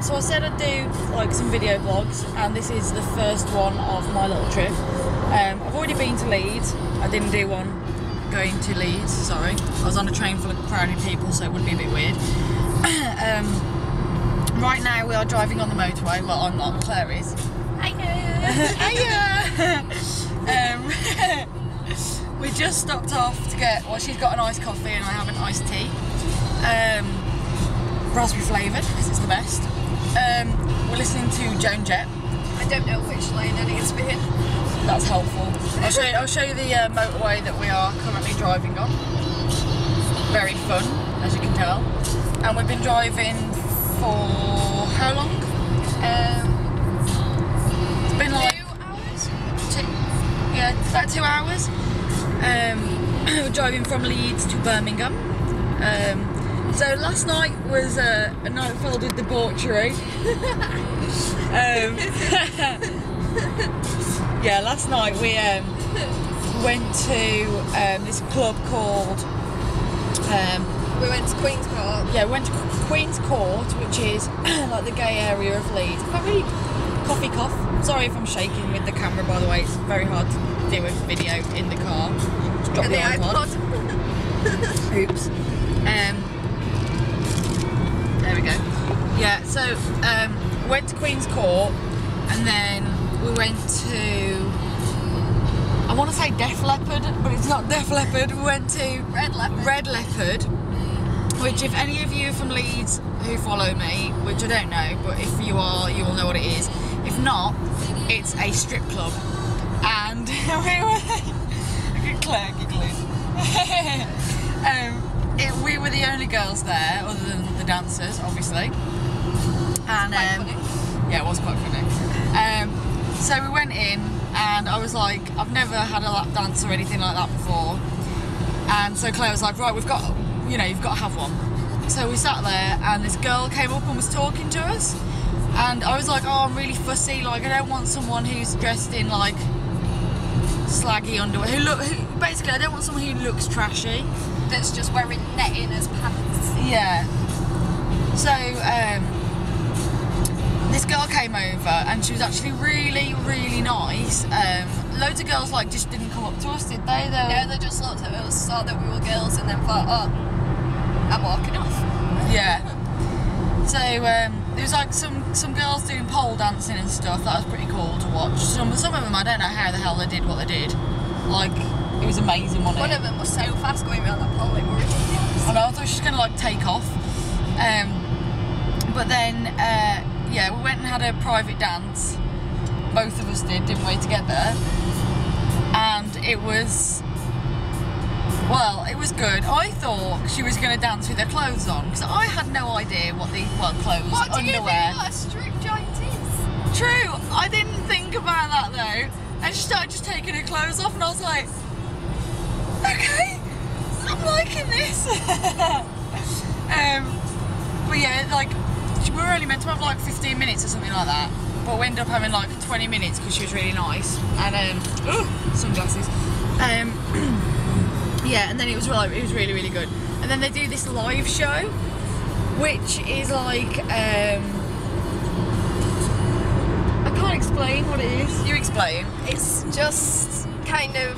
So I said I'd do like some video vlogs, and this is the first one of my little trip. I've already been to Leeds. I didn't do one going to Leeds, sorry. I was on a train full of crowded people, so it would be a bit weird. Right now we are driving on the motorway. Well, I'm not, Claire is. Hiya! We just stopped off to get, well, she's got an iced coffee and I have an iced tea. Raspberry flavoured, because it's the best. We're listening to Joan Jett. I don't know which lane I need to be in. That's helpful. I'll show you the motorway that we are currently driving on. Very fun, as you can tell. And we've been driving for how long? It's been like 2 hours? Yeah, about 2 hours. We're driving from Leeds to Birmingham. So last night was a night filled with debauchery. Yeah, last night we went to this club called... we went to Queen's Court. Yeah, we went to Queen's Court, which is like the gay area of Leeds. I've got really coffee cough. Sorry if I'm shaking with the camera, by the way. It's very hard to do a video in the car. Just drop the iPod. Oops. There we go. Yeah, so we went to Queen's Court, and then we went to, I want to say Def Leppard, but it's not Def Leppard. We went to Red Leopard, which if any of you from Leeds who follow me, which I don't know, but if you are, you will know what it is. If not, it's a strip club. And we were, look at Claire giggling. We were the only girls there, other than the dancers, obviously. And yeah, it was quite funny. So we went in, and I was like, I've never had a lap dance or anything like that before. And so Claire was like, right, we've got, you know, you've got to have one. So we sat there, and this girl came up and was talking to us. And I was like, oh, I'm really fussy. Like, I don't want someone who's dressed in like slaggy underwear. Basically, I don't want someone who looks trashy. That's just wearing netting as pants. Yeah. So this girl came over, and she was actually really, really nice. Loads of girls like just didn't come up to us, did they? No, they just looked at us, saw that we were girls, and then thought, oh, I'm walking off. Yeah. So there was like some girls doing pole dancing and stuff. That was pretty cool to watch. Some of them, I don't know how the hell they did what they did. Like, it was amazing, wasn't it? One of them was so fast going around that pole, it was ridiculous. I know, I thought she was going to like take off. But then, yeah, we went and had a private dance. Both of us did, didn't we, together? And it was, well, it was good. I thought she was going to dance with her clothes on, because I had no idea what the, well, clothes, what underwear. What do you think a strip joint is? True, I didn't think about that though. And she started just taking her clothes off, and I was like, okay, I'm liking this. But yeah, like, we were only meant to have like 15 minutes or something like that, but we ended up having like 20 minutes because she was really nice. And sunglasses. Yeah, and then it was really, really good. And then they do this live show, which is like, I can't explain what it is. You explain. It's just kind of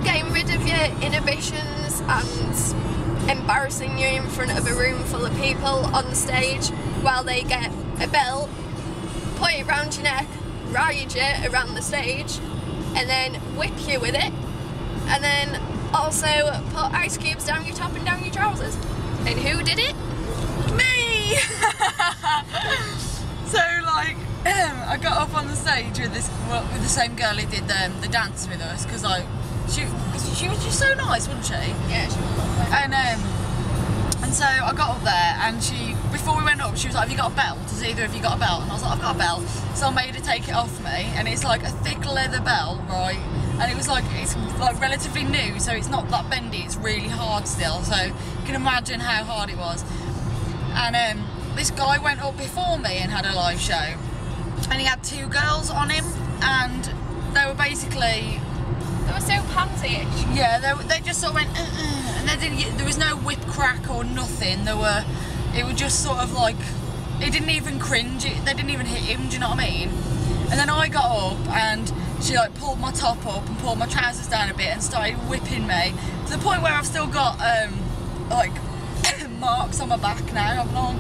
getting rid of your inhibitions and embarrassing you in front of a room full of people on the stage while they get a belt, put it around your neck, ride you around the stage, and then whip you with it, and then also put ice cubes down your top and down your trousers. And who did it? Me! So like, I got up on the stage with the same girl who did the dance with us, because like she was just so nice, wasn't she? Yeah, she was lovely. And so I got up there, and before we went up, she was like, have you got a belt? Has either of you got a belt? And I was like, I've got a belt. So I made her take it off me, and it's like a thick leather belt, right? And it was like, it's like relatively new, so it's not that bendy, it's really hard still, so you can imagine how hard it was. And this guy went up before me and had a live show, and he had two girls on him, and they were basically They were so pansy-ish. Yeah, they just sort of went, and there was no whip crack or nothing. It was just sort of like, it didn't even cringe. They didn't even hit him. Do you know what I mean? And then I got up and she like pulled my top up and pulled my trousers down a bit and started whipping me to the point where I've still got like marks on my back now, haven't I?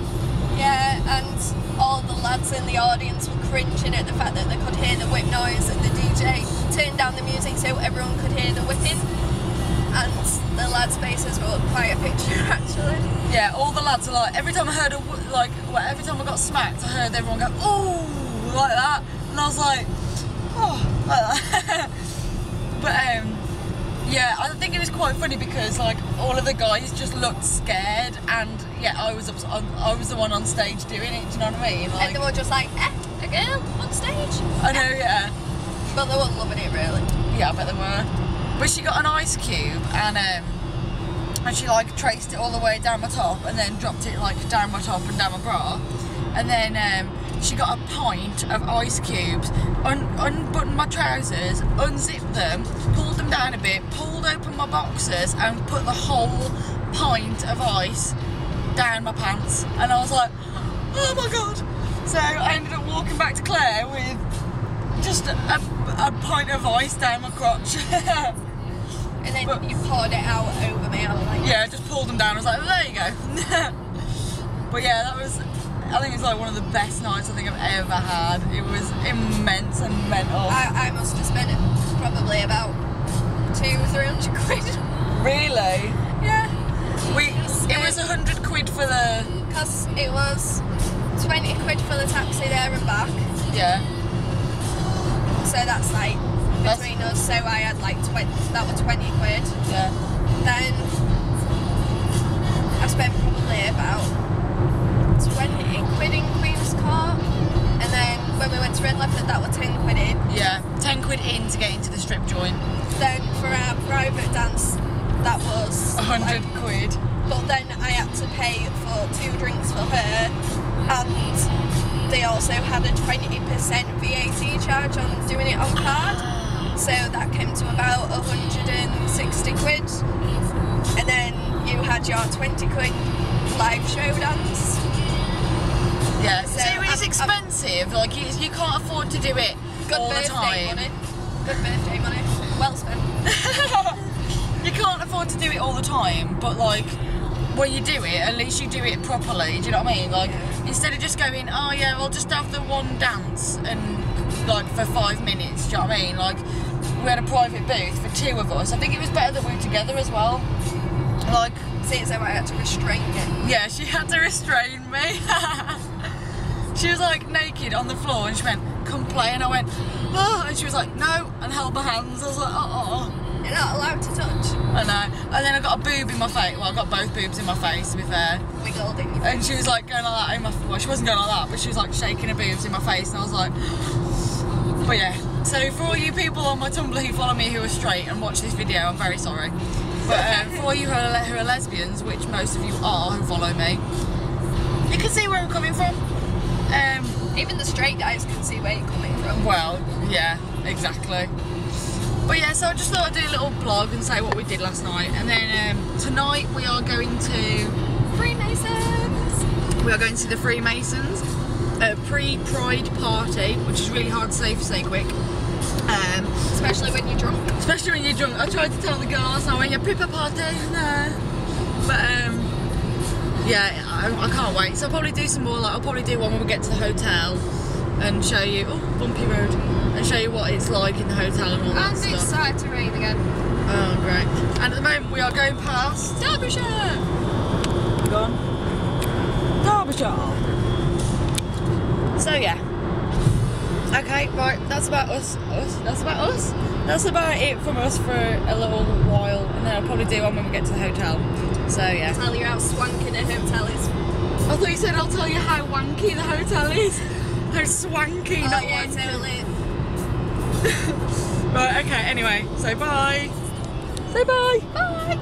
Yeah, and all the lads in the audience were cringing at the fact that they could hear the whip noise and the DJ turned down the music so everyone could hear the whipping. And the lads' faces were quite a picture, actually. Yeah, all the lads are like, every time I heard every time I got smacked, I heard everyone go, ooh, like that. And I was like, oh, like that. But yeah, I think it was quite funny because like all of the guys just looked scared, and yeah, I was the one on stage doing it. Do you know what I mean? Like, and they were just like, a girl on stage. I know, yeah. But they weren't loving it, really. Yeah, I bet they were. But she got an ice cube and she like traced it all the way down my top and then dropped it like down my top and down my bra, and then she got a pint of ice cubes, unbuttoned my trousers, unzipped them, pulled them down a bit, pulled open my boxers and put the whole pint of ice down my pants, and I was like, oh my god. So I ended up walking back to Claire with just a pint of ice down my crotch. And then you poured it out over me. I was like, yeah, just pulled them down. I was like, well, there you go. But yeah, I think it's like one of the best nights I think I've ever had. It was immense and mental. I must have spent probably about 200-300 quid. Really? Yeah. It was 100 quid for the... Because it was 20 quid for the taxi there and back. Yeah. So that's like between us, so I had like 20, that was 20 quid. Yeah. Then I spent probably about 20 quid in Queen's Court, and then when we went to Red Leopard that was 10 quid in. Yeah, 10 quid in to get into the strip joint. Then for our private dance that was 100 quid. But then I had to pay for 2 drinks for her, and they also had a 20% VAT charge on doing it on card, so that came to about 160 quid, and then you had your 20 quid live show dance. Yeah, so it's expensive, like you can't afford to do it all the time. Good birthday money, well spent. You can't afford to do it all the time, but like when you do it, at least you do it properly, do you know what I mean? Like, instead of just going, oh yeah, we'll just have the one dance and like for 5 minutes, do you know what I mean? Like, we had a private booth for 2 of us. I think it was better that we were together as well. Like, see, so I had to restrain it. Yeah, she had to restrain me. She was like naked on the floor and she went, come play, and I went, oh, and she was like, no, and held my hands. I was like, oh. You're not allowed to touch. I know. And then I got a boob in my face. Well, I got both boobs in my face, to be fair. Wiggled in your face. And she was like going like that in my... Well, she wasn't going like that, but she was like shaking her boobs in my face, and I was like... But yeah. So for all you people on my Tumblr who follow me who are straight and watch this video, I'm very sorry. But for all you who are lesbians, which most of you are who follow me, you can see where I'm coming from. Even the straight guys can see where you're coming from. Well, yeah, exactly. But yeah, so I just thought I'd do a little blog and say what we did last night. And then tonight we are going to... Freemasons! We are going to the Freemasons pre-Pride party, which is really hard to say if you say quick. Especially when you're drunk. Especially when you're drunk. I tried to tell the girls, now when you're prepper party, no. But yeah, I can't wait. So I'll probably do some more, like I'll probably do one when we get to the hotel and show you, oh, bumpy road, and show you what it's like in the hotel and all that stuff. And it's started to rain again. Oh, great. And at the moment we are going past Derbyshire. Gone. Derbyshire. So yeah. Okay, right, that's about us. That's about us. That's about it from us for a little while, and then I'll probably do one when we get to the hotel. So yeah. I'll tell you how swanky the hotel is. I thought you said I'll tell you how wanky the hotel is. How swanky, not yeah, wanky. totally. Right, okay, anyway, so bye. Say bye. Bye.